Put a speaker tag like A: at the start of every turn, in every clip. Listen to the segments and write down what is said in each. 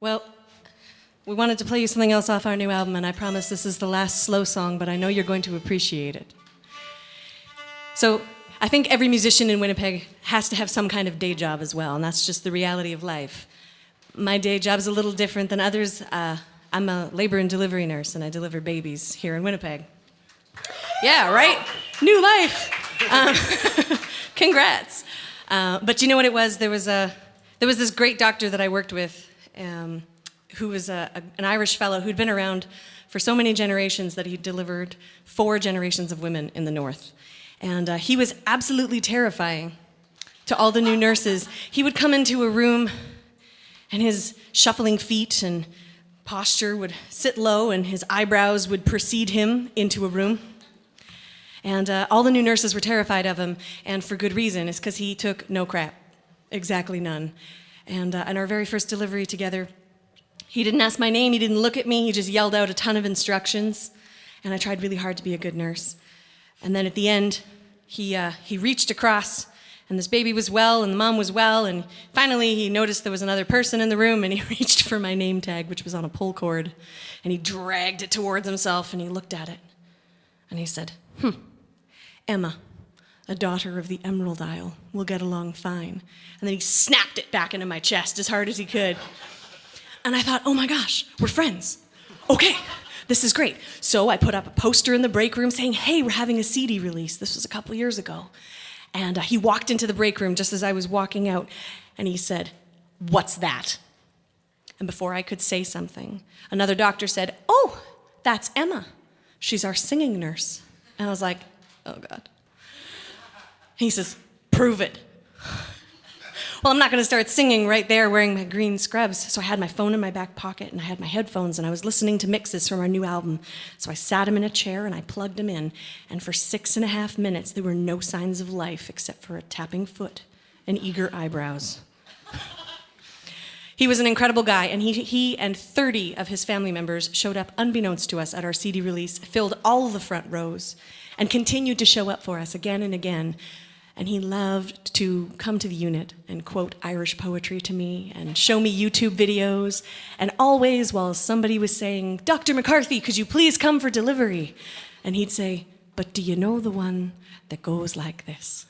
A: Well, we wanted to play you something else off our new album, and I promise this is the last slow song, but I know you're going to appreciate it. So, I think every musician in Winnipeg has to have some kind of day job as well, and that's just the reality of life. My day job's a little different than others. I'm a labor and delivery nurse, and I deliver babies here in Winnipeg. Yeah, right? New life. Congrats. But you know what it was? There was this great doctor that I worked with, who was an Irish fellow who'd been around for so many generations that he'd delivered 4 generations of women in the North. And he was absolutely terrifying to all the new nurses. He would come into a room, and his shuffling feet and posture would sit low, and his eyebrows would precede him into a room. And all the new nurses were terrified of him, and for good reason. It's because he took no crap, exactly none. And in our very first delivery together, he didn't ask my name, he didn't look at me, he just yelled out a ton of instructions, and I tried really hard to be a good nurse. And then at the end, he reached across, and this baby was well, and the mom was well, and finally he noticed there was another person in the room, and he reached for my name tag, which was on a pull cord, and he dragged it towards himself, and he looked at it, and he said, Emma, a daughter of the Emerald Isle, will get along fine. And then he snapped it back into my chest as hard as he could. And I thought, oh my gosh, we're friends. Okay, this is great. So I put up a poster in the break room saying, hey, we're having a CD release. This was a couple years ago. And he walked into the break room just as I was walking out, and he said, what's that? And before I could say something, another doctor said, oh, that's Emma. She's our singing nurse. And I was like, oh God. He says, prove it. Well, I'm not going to start singing right there wearing my green scrubs. So I had my phone in my back pocket, and I had my headphones, and I was listening to mixes from our new album. So I sat him in a chair, and I plugged him in. And for 6.5 minutes, there were no signs of life except for a tapping foot and eager eyebrows. He was an incredible guy, and he and 30 of his family members showed up unbeknownst to us at our CD release, filled all the front rows, and continued to show up for us again and again. And he loved to come to the unit and quote Irish poetry to me and show me YouTube videos, and always while somebody was saying, Dr. McCarthy, could you please come for delivery? And he'd say, but do you know the one that goes like this?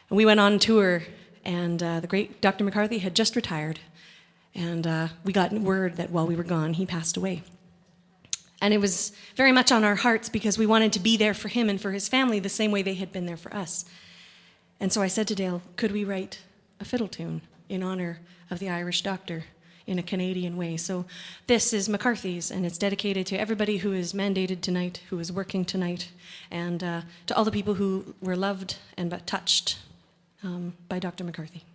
A: And we went on tour, and the great Dr. McCarthy had just retired, and we got word that while we were gone, he passed away. And it was very much on our hearts because we wanted to be there for him and for his family the same way they had been there for us. And so I said to Dale, could we write a fiddle tune in honor of the Irish doctor in a Canadian way? So this is McCarthy's, and it's dedicated to everybody who is mandated tonight, who is working tonight, and to all the people who were loved and touched by Dr. McCarthy.